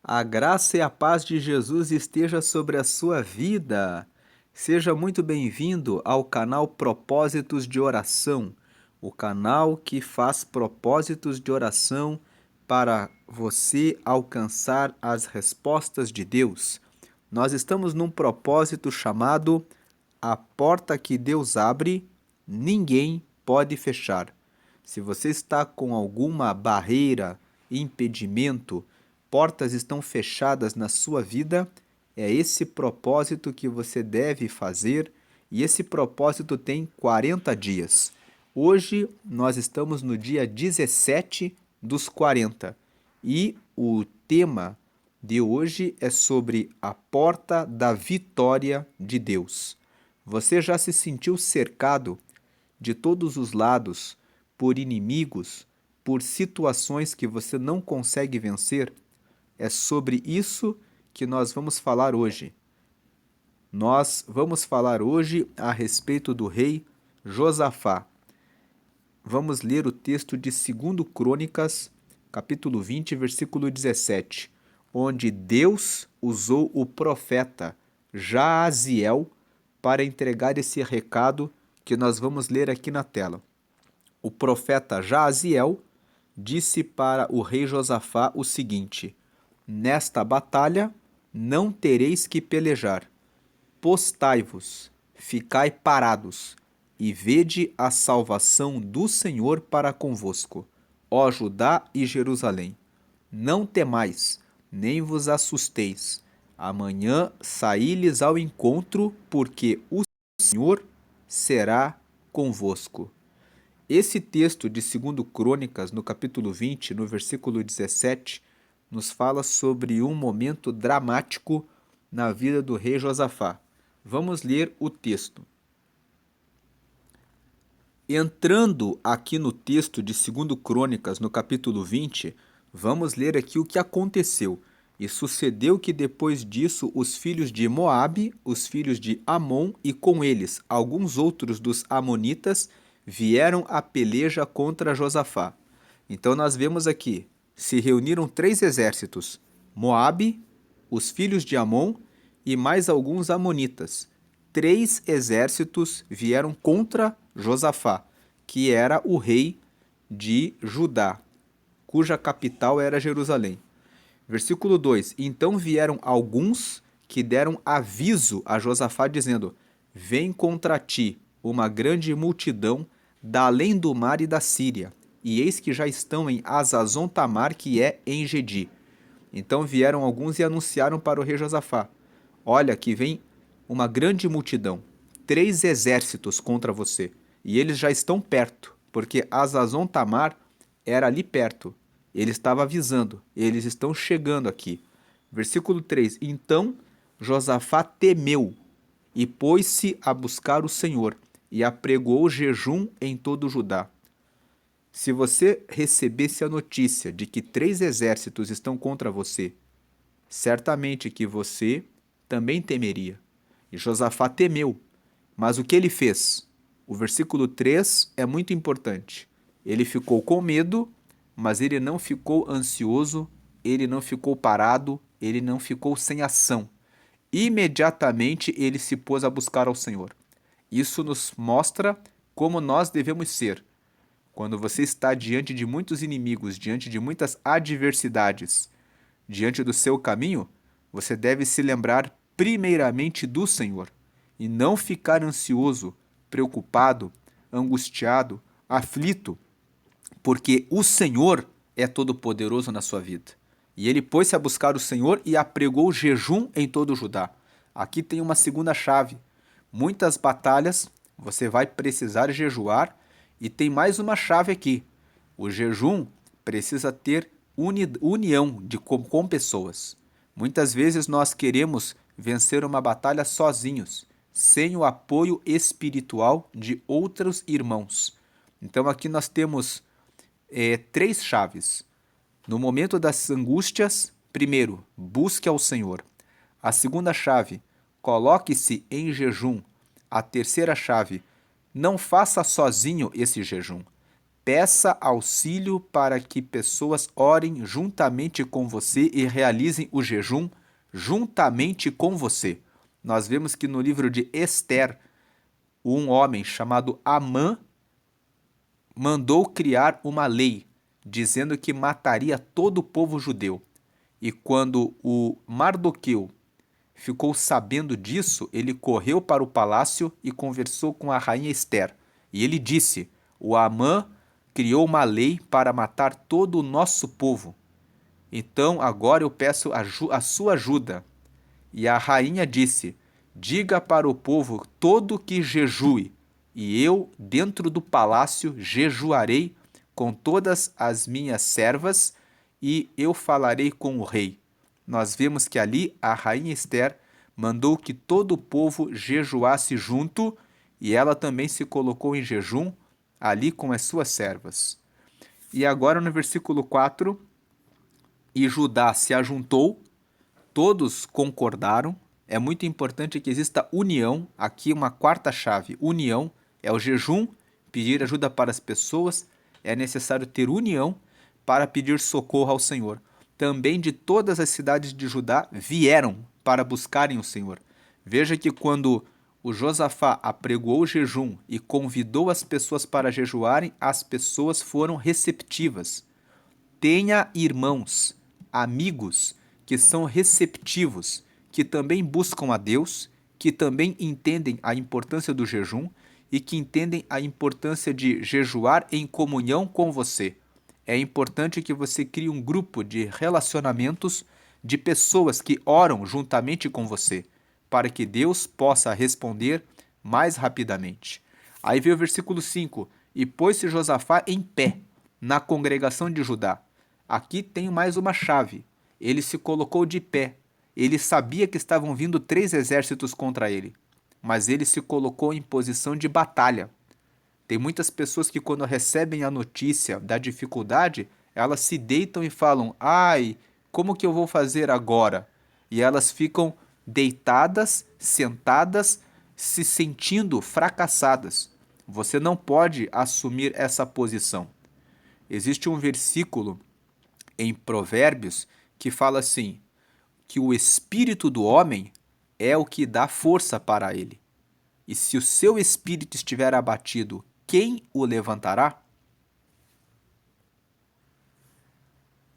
A graça e a paz de Jesus esteja sobre a sua vida. Seja muito bem-vindo ao canal Propósitos de Oração, o canal que faz propósitos de oração para você alcançar as respostas de Deus. Nós estamos num propósito chamado A Porta que Deus abre, ninguém pode fechar. Se você está com alguma barreira, impedimento, portas estão fechadas na sua vida, é esse propósito que você deve fazer e esse propósito tem 40 dias. Hoje nós estamos no dia 17 dos 40 e o tema de hoje é sobre a porta da vitória de Deus. Você já se sentiu cercado de todos os lados por inimigos, por situações que você não consegue vencer? É sobre isso que nós vamos falar hoje. Nós vamos falar hoje a respeito do rei Josafá. Vamos ler o texto de 2 Crônicas, capítulo 20, versículo 17, onde Deus usou o profeta Jaaziel para entregar esse recado que nós vamos ler aqui na tela. O profeta Jaaziel disse para o rei Josafá o seguinte: Nesta batalha não tereis que pelejar. Postai-vos, ficai parados, e vede a salvação do Senhor para convosco, ó Judá e Jerusalém. Não temais, nem vos assusteis. Amanhã saí-lhes ao encontro, porque o Senhor será convosco. Esse texto de 2 Crônicas, no capítulo 20, no versículo 17, nos fala sobre um momento dramático na vida do rei Josafá. Vamos ler o texto. Entrando aqui no texto de 2 Crônicas, no capítulo 20, vamos ler aqui o que aconteceu. E sucedeu que depois disso os filhos de Moabe, os filhos de Amon e com eles alguns outros dos amonitas vieram à peleja contra Josafá. Então nós vemos aqui, se reuniram 3 exércitos, Moabe, os filhos de Amon e mais alguns amonitas. 3 exércitos vieram contra Josafá, que era o rei de Judá, cuja capital era Jerusalém. Versículo 2: Então vieram alguns que deram aviso a Josafá, dizendo: Vem contra ti uma grande multidão da além do mar e da Síria, e eis que já estão em Azazon Tamar, que é em Gedi. Então vieram alguns e anunciaram para o rei Josafá: Olha, que vem uma grande multidão, 3 exércitos contra você, e eles já estão perto, porque Azazon Tamar era ali perto. Ele estava avisando, eles estão chegando aqui. Versículo 3: Então Josafá temeu e pôs-se a buscar o Senhor e apregoou jejum em todo o Judá. Se você recebesse a notícia de que 3 exércitos estão contra você, certamente que você também temeria. E Josafá temeu. Mas o que ele fez? O versículo 3 é muito importante. Ele ficou com medo, mas ele não ficou ansioso, ele não ficou parado, ele não ficou sem ação. Imediatamente ele se pôs a buscar ao Senhor. Isso nos mostra como nós devemos ser. Quando você está diante de muitos inimigos, diante de muitas adversidades, diante do seu caminho, você deve se lembrar primeiramente do Senhor e não ficar ansioso, preocupado, angustiado, aflito, porque o Senhor é todo-poderoso na sua vida. E ele pôs-se a buscar o Senhor e apregou jejum em todo o Judá. Aqui tem uma segunda chave. Muitas batalhas você vai precisar jejuar e tem mais uma chave aqui. O jejum precisa ter união com pessoas. Muitas vezes nós queremos vencer uma batalha sozinhos, sem o apoio espiritual de outros irmãos. Então aqui nós temos 3 chaves. No momento das angústias, primeiro, busque ao Senhor. A segunda chave, coloque-se em jejum. A terceira chave, não faça sozinho esse jejum. peça auxílio para que pessoas orem juntamente com você e realizem o jejum juntamente com você. Nós vemos que no livro de Ester, um homem chamado Amã mandou criar uma lei dizendo que mataria todo o povo judeu. E quando o Mardoqueu ficou sabendo disso, ele correu para o palácio e conversou com a rainha Ester. E ele disse: o Amã criou uma lei para matar todo o nosso povo. Então agora eu peço a sua ajuda. E a rainha disse: diga para o povo todo que jejue, e eu, dentro do palácio, jejuarei com todas as minhas servas, e eu falarei com o rei. Nós vemos que ali a rainha Ester mandou que todo o povo jejuasse junto, e ela também se colocou em jejum ali com as suas servas. E agora no versículo 4, e Judá se ajuntou, todos concordaram. É muito importante que exista união. Aqui uma quarta chave, união. É o jejum, pedir ajuda para as pessoas. É necessário ter união para pedir socorro ao Senhor. Também de todas as cidades de Judá vieram para buscarem o Senhor. Veja que quando o Josafá apregoou o jejum e convidou as pessoas para jejuarem, as pessoas foram receptivas. Tenha irmãos, amigos que são receptivos, que também buscam a Deus, que também entendem a importância do jejum e que entendem a importância de jejuar em comunhão com você. É importante que você crie um grupo de relacionamentos de pessoas que oram juntamente com você, para que Deus possa responder mais rapidamente. Aí vem o versículo 5: e pôs-se Josafá em pé na congregação de Judá. Aqui tem mais uma chave. Ele se colocou de pé. Ele sabia que estavam vindo 3 exércitos contra ele, mas ele se colocou em posição de batalha. Tem muitas pessoas que quando recebem a notícia da dificuldade, elas se deitam e falam: ai, como que eu vou fazer agora? E elas ficam deitadas, sentadas, se sentindo fracassadas. Você não pode assumir essa posição. Existe um versículo em Provérbios que fala assim, que o espírito do homem é o que dá força para ele. E se o seu espírito estiver abatido, quem o levantará?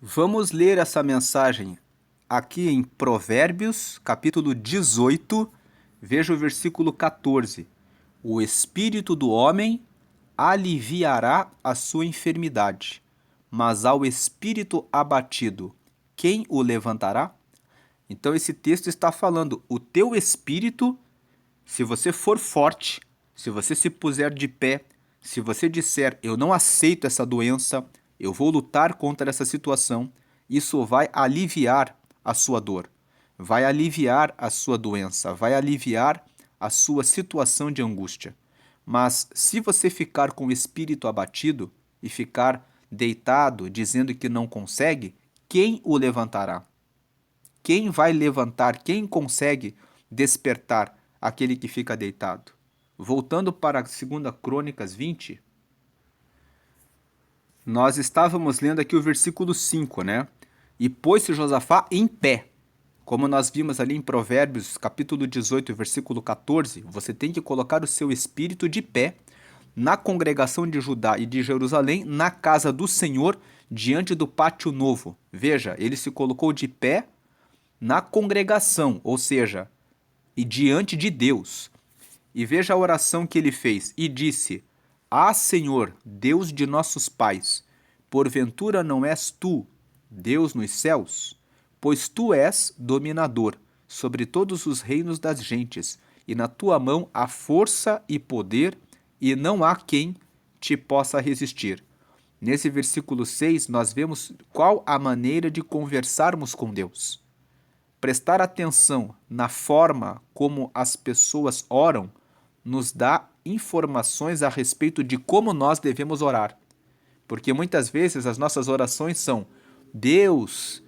Vamos ler essa mensagem aqui em Provérbios, capítulo 18, veja o versículo 14. O espírito do homem aliviará a sua enfermidade, mas ao espírito abatido, quem o levantará? Então esse texto está falando, o teu espírito, se você for forte, se você se puser de pé, se você disser, eu não aceito essa doença, eu vou lutar contra essa situação, isso vai aliviar a sua dor, vai aliviar a sua doença, vai aliviar a sua situação de angústia. Mas se você ficar com o espírito abatido e ficar deitado, dizendo que não consegue, quem o levantará? Quem vai levantar? Quem consegue despertar aquele que fica deitado? Voltando para 2 Crônicas 20, nós estávamos lendo aqui o versículo 5, né? E pôs-se Josafá em pé. Como nós vimos ali em Provérbios, capítulo 18, versículo 14, você tem que colocar o seu espírito de pé na congregação de Judá e de Jerusalém, na casa do Senhor, diante do pátio novo. Veja, ele se colocou de pé na congregação, ou seja, e diante de Deus. E veja a oração que ele fez, e disse: Ah, Senhor, Deus de nossos pais, porventura não és tu, Deus nos céus? Pois tu és dominador sobre todos os reinos das gentes, e na tua mão há força e poder, e não há quem te possa resistir. Nesse versículo 6, nós vemos qual a maneira de conversarmos com Deus. Prestar atenção na forma como as pessoas oram nos dá informações a respeito de como nós devemos orar. Porque muitas vezes as nossas orações são: Deus,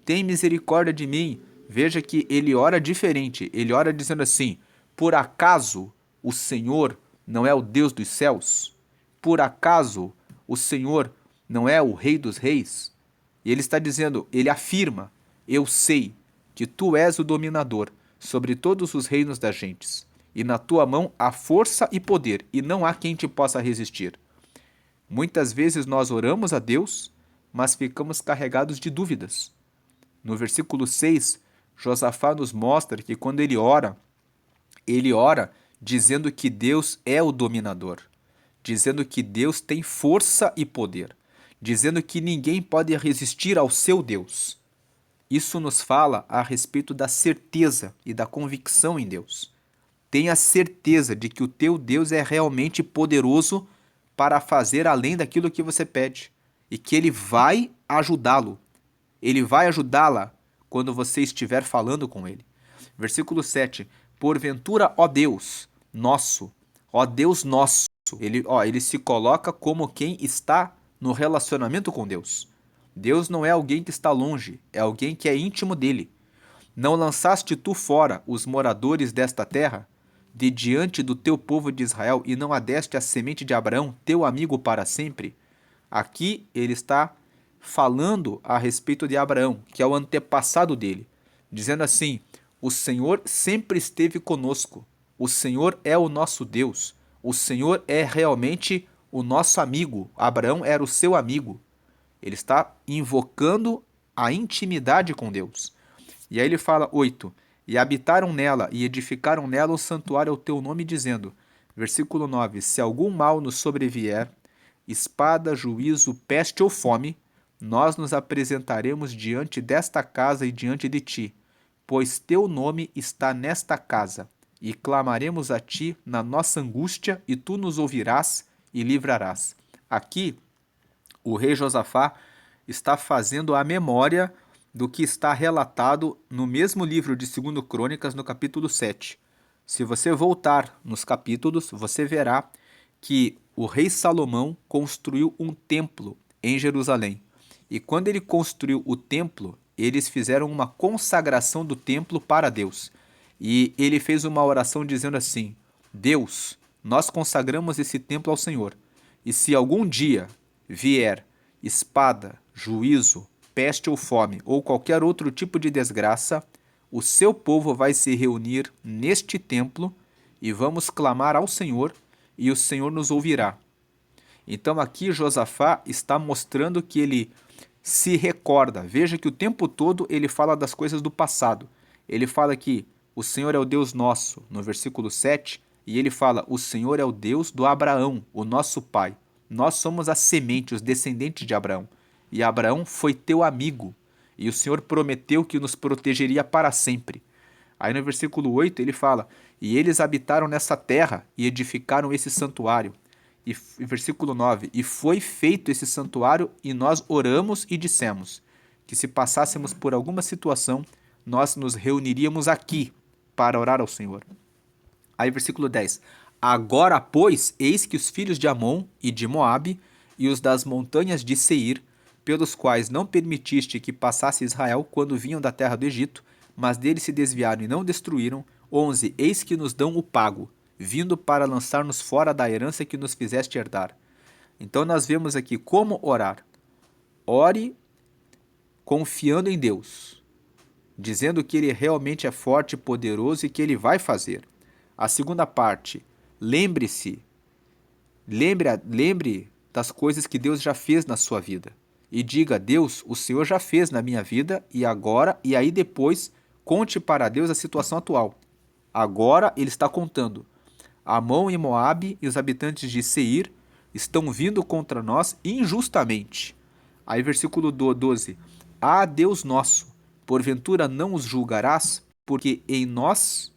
tem misericórdia de mim. Veja que ele ora diferente. Ele ora dizendo assim: por acaso o Senhor não é o Deus dos céus? Por acaso o Senhor não é o Rei dos Reis? E ele está dizendo, ele afirma, eu sei que tu és o dominador sobre todos os reinos das gentes, e na tua mão há força e poder, e não há quem te possa resistir. Muitas vezes nós oramos a Deus, mas ficamos carregados de dúvidas. No versículo 6, Josafá nos mostra que quando ele ora dizendo que Deus é o dominador, dizendo que Deus tem força e poder, dizendo que ninguém pode resistir ao seu Deus. Isso nos fala a respeito da certeza e da convicção em Deus. Tenha certeza de que o teu Deus é realmente poderoso para fazer além daquilo que você pede e que ele vai ajudá-lo. Ele vai ajudá-la quando você estiver falando com ele. Versículo 7. Porventura, ó Deus nosso, ó Deus nosso. Ele se coloca como quem está no relacionamento com Deus. Deus não é alguém que está longe, é alguém que é íntimo dele. Não lançaste tu fora os moradores desta terra, de diante do teu povo de Israel, e não adeste a semente de Abraão, teu amigo para sempre? Aqui ele está falando a respeito de Abraão, que é o antepassado dele, dizendo assim: o Senhor sempre esteve conosco, o Senhor é o nosso Deus, o Senhor é realmente o nosso amigo. Abraão era o seu amigo. Ele está invocando a intimidade com Deus. E aí ele fala 8: e habitaram nela e edificaram nela o santuário ao teu nome, dizendo, versículo 9: se algum mal nos sobrevier, espada, juízo, peste ou fome, nós nos apresentaremos diante desta casa e diante de ti, pois teu nome está nesta casa, e clamaremos a ti na nossa angústia, e tu nos ouvirás e livrarás. Aqui, o rei Josafá está fazendo a memória do que está relatado no mesmo livro de 2 Crônicas, no capítulo 7. Se você voltar nos capítulos, você verá que o rei Salomão construiu um templo em Jerusalém. E quando ele construiu o templo, eles fizeram uma consagração do templo para Deus. E ele fez uma oração dizendo assim: Deus, nós consagramos esse templo ao Senhor. E se algum dia vier espada, juízo, peste ou fome, ou qualquer outro tipo de desgraça, o seu povo vai se reunir neste templo e vamos clamar ao Senhor, e o Senhor nos ouvirá. Então aqui Josafá está mostrando que ele se recorda. Veja que o tempo todo ele fala das coisas do passado. Ele fala que o Senhor é o Deus nosso, no versículo 7, e ele fala, o Senhor é o Deus do Abraão, o nosso pai. Nós somos a semente, os descendentes de Abraão. E Abraão foi teu amigo, e o Senhor prometeu que nos protegeria para sempre. Aí no versículo 8 ele fala, e eles habitaram nessa terra e edificaram esse santuário. E versículo 9, e foi feito esse santuário, e nós oramos e dissemos que se passássemos por alguma situação, nós nos reuniríamos aqui para orar ao Senhor. Aí versículo 10, agora, pois, eis que os filhos de Amon e de Moabe e os das montanhas de Seir, pelos quais não permitiste que passasse Israel quando vinham da terra do Egito, mas deles se desviaram e não destruíram. 11. Eis que nos dão o pago, vindo para lançar-nos fora da herança que nos fizeste herdar. Então nós vemos aqui como orar. Ore confiando em Deus, dizendo que Ele realmente é forte e poderoso e que Ele vai fazer. A segunda parte, lembre das coisas que Deus já fez na sua vida. E diga, Deus, o Senhor já fez na minha vida e agora, e aí depois conte para Deus a situação atual. Agora ele está contando. Amon e Moabe e os habitantes de Seir estão vindo contra nós injustamente. Aí versículo 12. Ah, Deus nosso, porventura não os julgarás, porque em nós...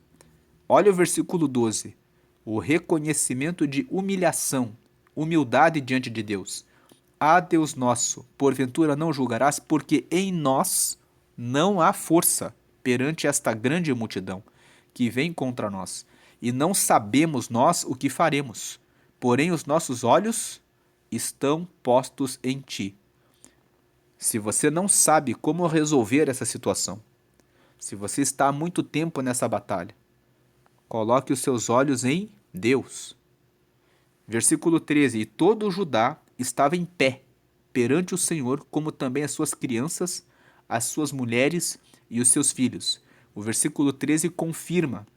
Olha o versículo 12. O reconhecimento de humilhação, humildade diante de Deus. Ah, Deus nosso, porventura não julgarás, porque em nós não há força perante esta grande multidão que vem contra nós, e não sabemos nós o que faremos, porém os nossos olhos estão postos em ti. Se você não sabe como resolver essa situação, se você está há muito tempo nessa batalha, coloque os seus olhos em Deus. Versículo 13, e todo o Judá estava em pé perante o Senhor, como também as suas crianças, as suas mulheres e os seus filhos. O versículo 13 confirma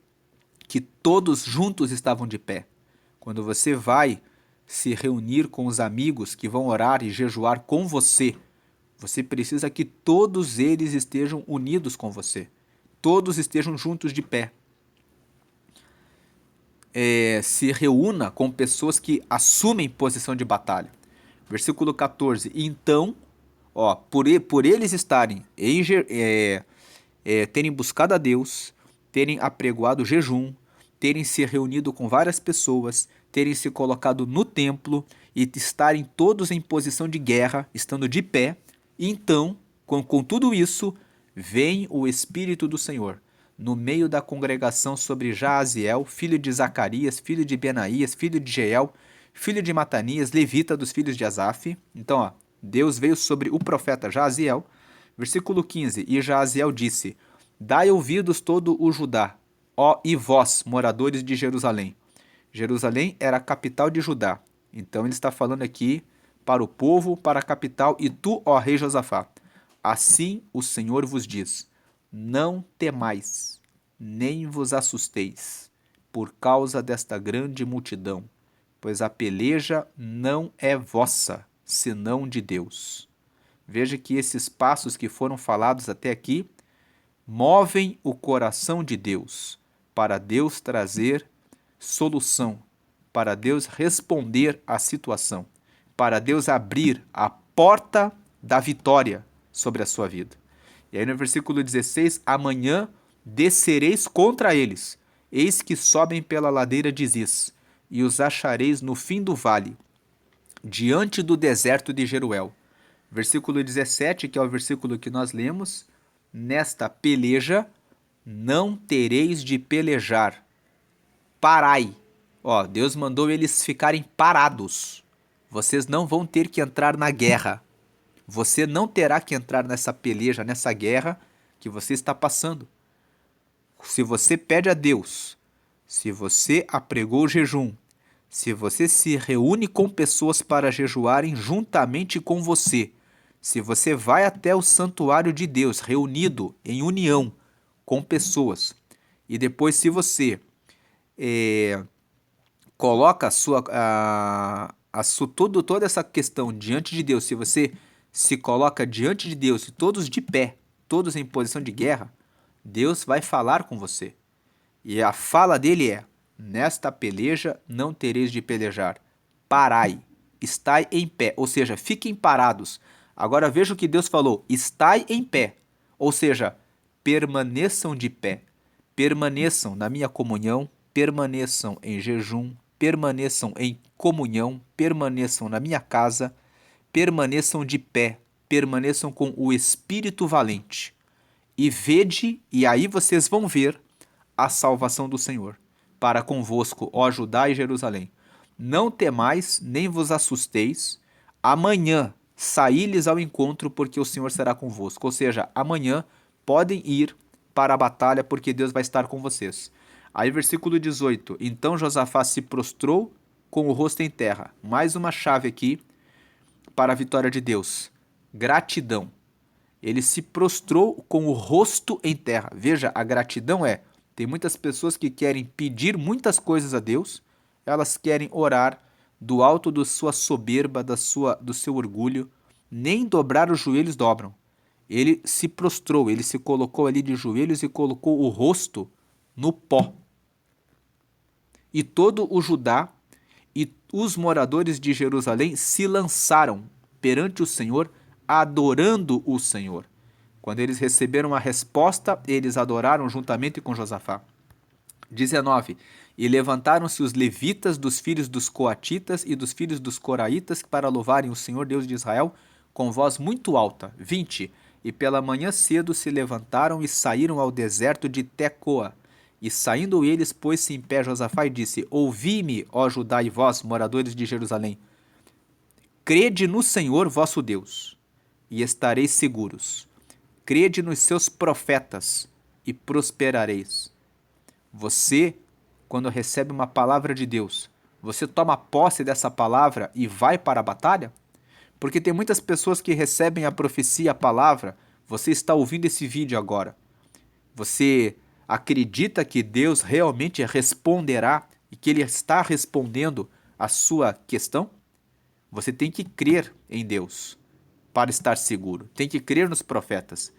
que todos juntos estavam de pé. Quando você vai se reunir com os amigos que vão orar e jejuar com você, você precisa que todos eles estejam unidos com você. Todos estejam juntos de pé. Se reúna com pessoas que assumem posição de batalha. Versículo 14. Então, por eles estarem terem buscado a Deus, terem apregoado jejum, terem se reunido com várias pessoas, terem se colocado no templo e estarem todos em posição de guerra, estando de pé, então, com tudo isso, vem o Espírito do Senhor no meio da congregação sobre Jaaziel, filho de Zacarias, filho de Benaías, filho de Jeiel, filho de Matanias, levita dos filhos de Asaf. Então, Deus veio sobre o profeta Jaaziel. Versículo 15, e Jaaziel disse, dai ouvidos todo o Judá, ó e vós, moradores de Jerusalém. Jerusalém era a capital de Judá. Então ele está falando aqui para o povo, para a capital, e tu, ó rei Josafá, assim o Senhor vos diz, não temais, nem vos assusteis, por causa desta grande multidão, pois a peleja não é vossa, senão de Deus. Veja que esses passos que foram falados até aqui movem o coração de Deus, para Deus trazer solução, para Deus responder à situação, para Deus abrir a porta da vitória sobre a sua vida. E aí no versículo 16, amanhã descereis contra eles, eis que sobem pela ladeira de Ziz, e os achareis no fim do vale, diante do deserto de Jeruel. Versículo 17, que é o versículo que nós lemos, nesta peleja não tereis de pelejar, parai. Deus mandou eles ficarem parados. Vocês não vão ter que entrar na guerra. Você não terá que entrar nessa peleja, nessa guerra que você está passando. Se você pede a Deus, se você apregou o jejum, se você se reúne com pessoas para jejuarem juntamente com você, se você vai até o santuário de Deus, reunido em união com pessoas, e depois se você coloca toda essa questão diante de Deus, se você se coloca diante de Deus e todos de pé, todos em posição de guerra, Deus vai falar com você. E a fala dele é, nesta peleja não tereis de pelejar, parai, estai em pé, ou seja, fiquem parados. Agora veja o que Deus falou, estai em pé, ou seja, permaneçam de pé, permaneçam na minha comunhão, permaneçam em jejum, permaneçam em comunhão, permaneçam na minha casa, permaneçam de pé, permaneçam com o espírito valente. E vede, e aí vocês vão ver a salvação do Senhor, para convosco, ó Judá e Jerusalém. Não temais, nem vos assusteis, amanhã saí-lhes ao encontro, porque o Senhor será convosco. Ou seja, amanhã podem ir para a batalha, porque Deus vai estar com vocês. Aí versículo 18, então Josafá se prostrou com o rosto em terra. Mais uma chave aqui para a vitória de Deus, gratidão. Ele se prostrou com o rosto em terra. Veja, a gratidão tem muitas pessoas que querem pedir muitas coisas a Deus, elas querem orar do alto da sua soberba, do seu orgulho, nem dobrar os joelhos dobram. Ele se prostrou, ele se colocou ali de joelhos e colocou o rosto no pó. E todo o Judá e os moradores de Jerusalém se lançaram perante o Senhor, adorando o Senhor. Quando eles receberam a resposta, eles adoraram juntamente com Josafá. 19. E levantaram-se os levitas dos filhos dos coatitas e dos filhos dos coraitas para louvarem o Senhor Deus de Israel com voz muito alta. 20. E pela manhã cedo se levantaram e saíram ao deserto de Tecoa. E saindo eles, pôs-se em pé Josafá e disse, ouvi-me, ó Judá e vós, moradores de Jerusalém. Crede no Senhor vosso Deus, e estareis seguros. Crede nos seus profetas, e prosperareis. Você, quando recebe uma palavra de Deus, Você toma posse dessa palavra e vai para a batalha? Porque tem muitas pessoas que recebem a profecia, a palavra. Você está ouvindo esse vídeo agora. Você acredita que Deus realmente responderá e que Ele está respondendo a sua questão? Você tem que crer em Deus para estar seguro. Tem que crer nos profetas.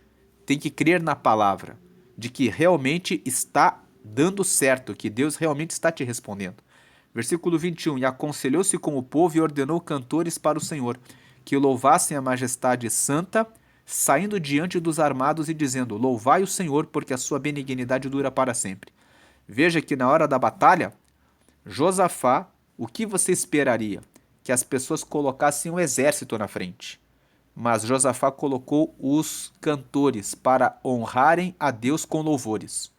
Tem que crer na palavra de que realmente está dando certo, que Deus realmente está te respondendo. Versículo 21. E aconselhou-se com o povo e ordenou cantores para o Senhor, que louvassem a majestade santa, saindo diante dos armados e dizendo: Louvai o Senhor, porque a sua benignidade dura para sempre. Veja que na hora da batalha, Josafá, o que você esperaria? Que as pessoas colocassem o exército na frente. Mas Josafá colocou os cantores para honrarem a Deus com louvores.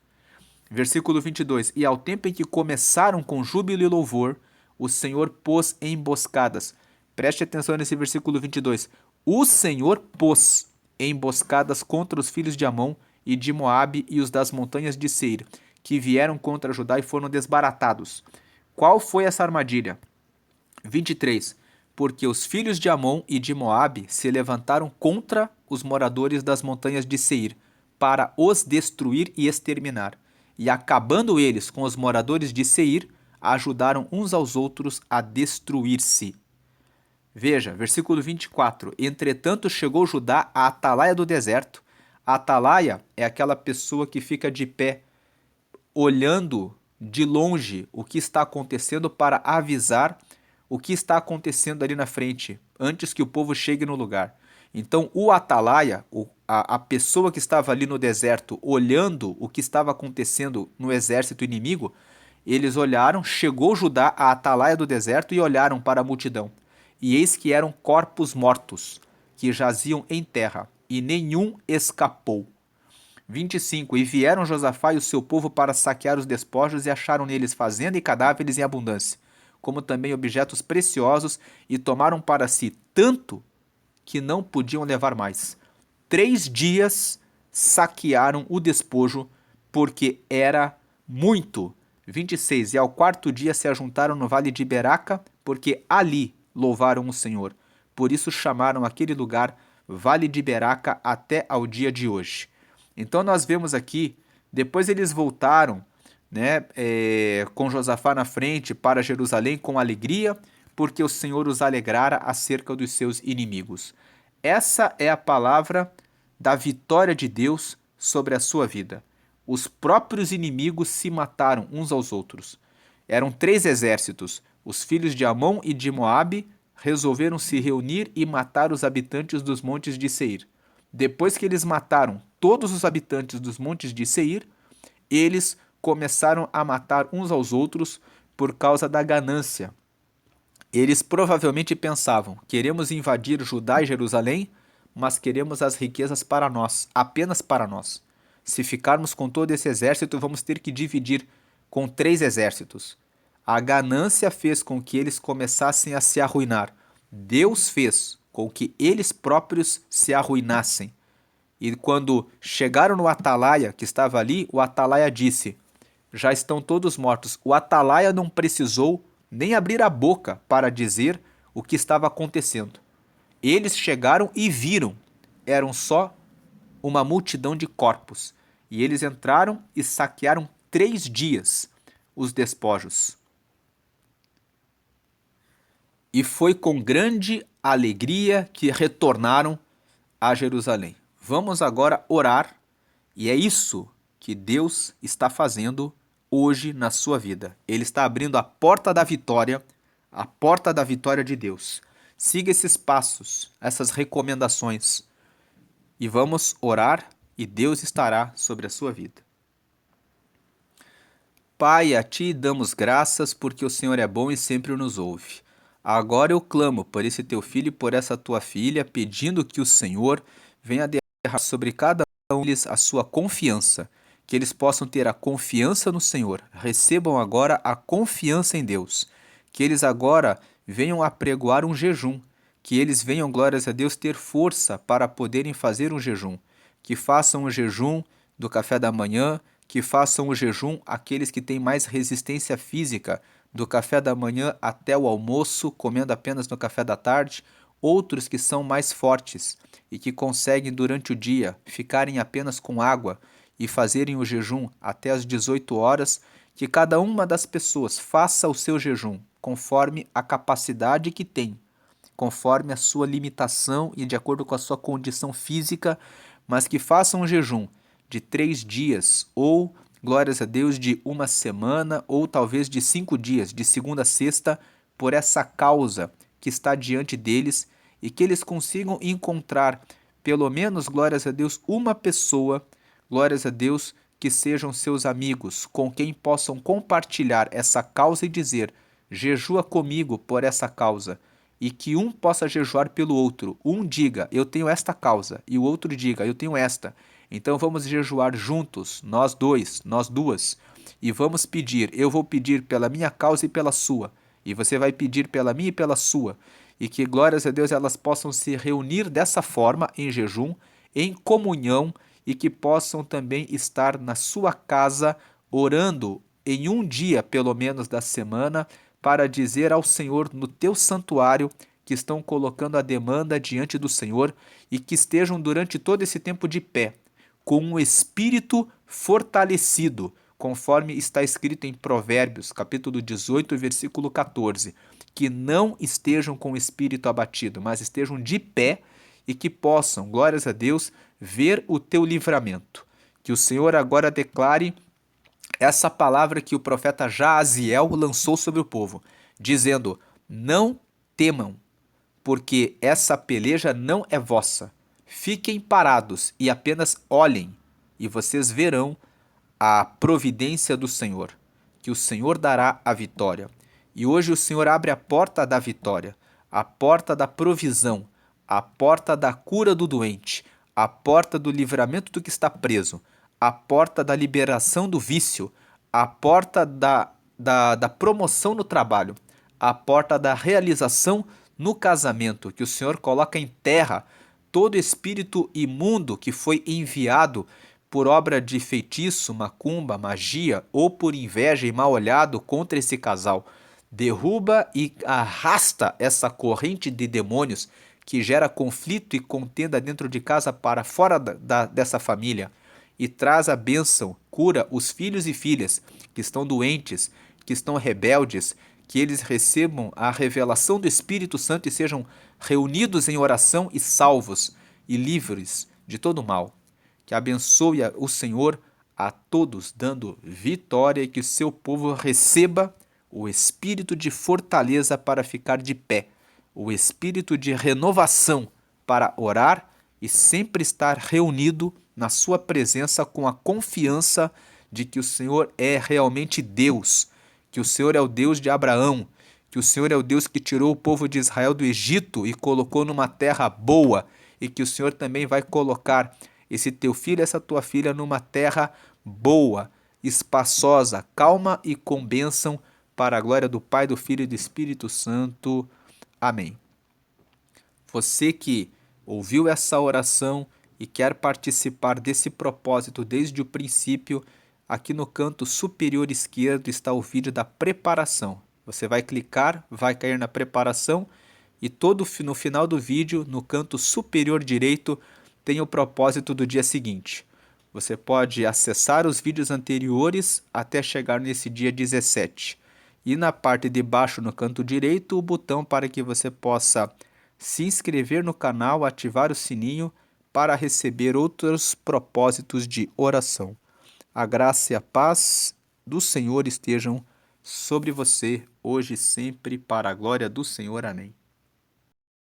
Versículo 22. E ao tempo em que começaram com júbilo e louvor, o Senhor pôs emboscadas. Preste atenção nesse versículo 22. O Senhor pôs emboscadas contra os filhos de Amon e de Moabe e os das montanhas de Seir, que vieram contra Judá e foram desbaratados. Qual foi essa armadilha? 23. Porque os filhos de Amon e de Moabe se levantaram contra os moradores das montanhas de Seir, para os destruir e exterminar. E acabando eles com os moradores de Seir, ajudaram uns aos outros a destruir-se. Veja, versículo 24. Entretanto chegou Judá à atalaia do deserto. A atalaia é aquela pessoa que fica de pé, olhando de longe o que está acontecendo para avisar o que está acontecendo ali na frente, antes que o povo chegue no lugar. Então, o atalaia, a pessoa que estava ali no deserto, olhando o que estava acontecendo no exército inimigo, eles olharam, chegou Judá à atalaia do deserto e olharam para a multidão. E eis que eram corpos mortos, que jaziam em terra, e nenhum escapou. 25. E vieram Josafá e o seu povo para saquear os despojos e acharam neles fazenda e cadáveres em abundância, como também objetos preciosos, e tomaram para si tanto que não podiam levar mais. 3 dias saquearam o despojo, porque era muito. 26. E ao 4º dia se ajuntaram no vale de Beraca, porque ali louvaram o Senhor. Por isso chamaram aquele lugar Vale de Beraca até ao dia de hoje. Então nós vemos aqui, depois eles voltaram, né, com Josafá na frente para Jerusalém com alegria, porque o Senhor os alegrara acerca dos seus inimigos. Essa é a palavra da vitória de Deus sobre a sua vida. Os próprios inimigos se mataram uns aos outros. Eram 3 exércitos. Os filhos de Amon e de Moabe resolveram se reunir e matar os habitantes dos montes de Seir. Depois que eles mataram todos os habitantes dos montes de Seir, eles começaram a matar uns aos outros por causa da ganância. Eles provavelmente pensavam: queremos invadir Judá e Jerusalém, mas queremos as riquezas para nós, apenas para nós. Se ficarmos com todo esse exército, vamos ter que dividir com 3 exércitos. A ganância fez com que eles começassem a se arruinar. Deus fez com que eles próprios se arruinassem. E quando chegaram no atalaia que estava ali, o atalaia disse: já estão todos mortos. O atalaia não precisou nem abrir a boca para dizer o que estava acontecendo. Eles chegaram e viram. Eram só uma multidão de corpos. E eles entraram e saquearam 3 dias os despojos. E foi com grande alegria que retornaram a Jerusalém. Vamos agora orar, e é isso que Deus está fazendo hoje na sua vida. Ele está abrindo a porta da vitória de Deus. Siga esses passos, essas recomendações, e vamos orar, e Deus estará sobre a sua vida. Pai, a Ti damos graças porque o Senhor é bom e sempre nos ouve. Agora eu clamo por esse Teu filho e por essa Tua filha, pedindo que o Senhor venha derramar sobre cada um deles a sua confiança, que eles possam ter a confiança no Senhor, recebam agora a confiança em Deus, que eles agora venham apregoar um jejum, que eles venham, glórias a Deus, ter força para poderem fazer um jejum, que façam o jejum do café da manhã, que façam o jejum aqueles que têm mais resistência física do café da manhã até o almoço, comendo apenas no café da tarde, outros que são mais fortes e que conseguem durante o dia ficarem apenas com água e fazerem o jejum até as 18 horas, que cada uma das pessoas faça o seu jejum conforme a capacidade que tem, conforme a sua limitação e de acordo com a sua condição física, mas que façam um jejum de 3 dias ou, glórias a Deus, de uma semana ou talvez de 5 dias, de segunda a sexta, por essa causa que está diante deles e que eles consigam encontrar pelo menos, glórias a Deus, uma pessoa, glórias a Deus, que sejam seus amigos, com quem possam compartilhar essa causa e dizer: jejua comigo por essa causa. E que um possa jejuar pelo outro. Um diga: eu tenho esta causa, e o outro diga: eu tenho esta. Então vamos jejuar juntos, nós dois, nós duas, e vamos pedir. Eu vou pedir pela minha causa e pela sua, e você vai pedir pela minha e pela sua. E que, glórias a Deus, elas possam se reunir dessa forma, em jejum, em comunhão, e que possam também estar na sua casa, orando em um dia, pelo menos, da semana, para dizer ao Senhor no teu santuário que estão colocando a demanda diante do Senhor e que estejam durante todo esse tempo de pé, com um espírito fortalecido, conforme está escrito em Provérbios, capítulo 18, versículo 14, que não estejam com o espírito abatido, mas estejam de pé e que possam, glórias a Deus, ver o teu livramento. Que o Senhor agora declare essa palavra que o profeta Jaaziel lançou sobre o povo, dizendo: não temam, porque essa peleja não é vossa. Fiquem parados e apenas olhem, e vocês verão a providência do Senhor, que o Senhor dará a vitória. E hoje o Senhor abre a porta da vitória, a porta da provisão, a porta da cura do doente, a porta do livramento do que está preso, a porta da liberação do vício, a porta da promoção no trabalho, a porta da realização no casamento, que o Senhor coloca em terra todo espírito imundo que foi enviado por obra de feitiço, macumba, magia ou por inveja e mal olhado contra esse casal. Derruba e arrasta essa corrente de demônios que gera conflito e contenda dentro de casa para fora dessa família e traz a bênção, cura os filhos e filhas que estão doentes, que estão rebeldes, que eles recebam a revelação do Espírito Santo e sejam reunidos em oração e salvos e livres de todo mal. Que abençoe o Senhor a todos, dando vitória e que o seu povo receba o espírito de fortaleza para ficar de pé, o espírito de renovação para orar e sempre estar reunido na sua presença com a confiança de que o Senhor é realmente Deus, que o Senhor é o Deus de Abraão, que o Senhor é o Deus que tirou o povo de Israel do Egito e colocou numa terra boa, e que o Senhor também vai colocar esse teu filho, essa tua filha numa terra boa, espaçosa, calma e com bênção, para a glória do Pai, do Filho e do Espírito Santo. Amém. Você que ouviu essa oração e quer participar desse propósito desde o princípio, aqui no canto superior esquerdo está o vídeo da preparação. Você vai clicar, vai cair na preparação e no final do vídeo, no canto superior direito, tem o propósito do dia seguinte. Você pode acessar os vídeos anteriores até chegar nesse dia 17. E na parte de baixo, no canto direito, o botão para que você possa se inscrever no canal, ativar o sininho para receber outros propósitos de oração. A graça e a paz do Senhor estejam sobre você, hoje e sempre, para a glória do Senhor. Amém.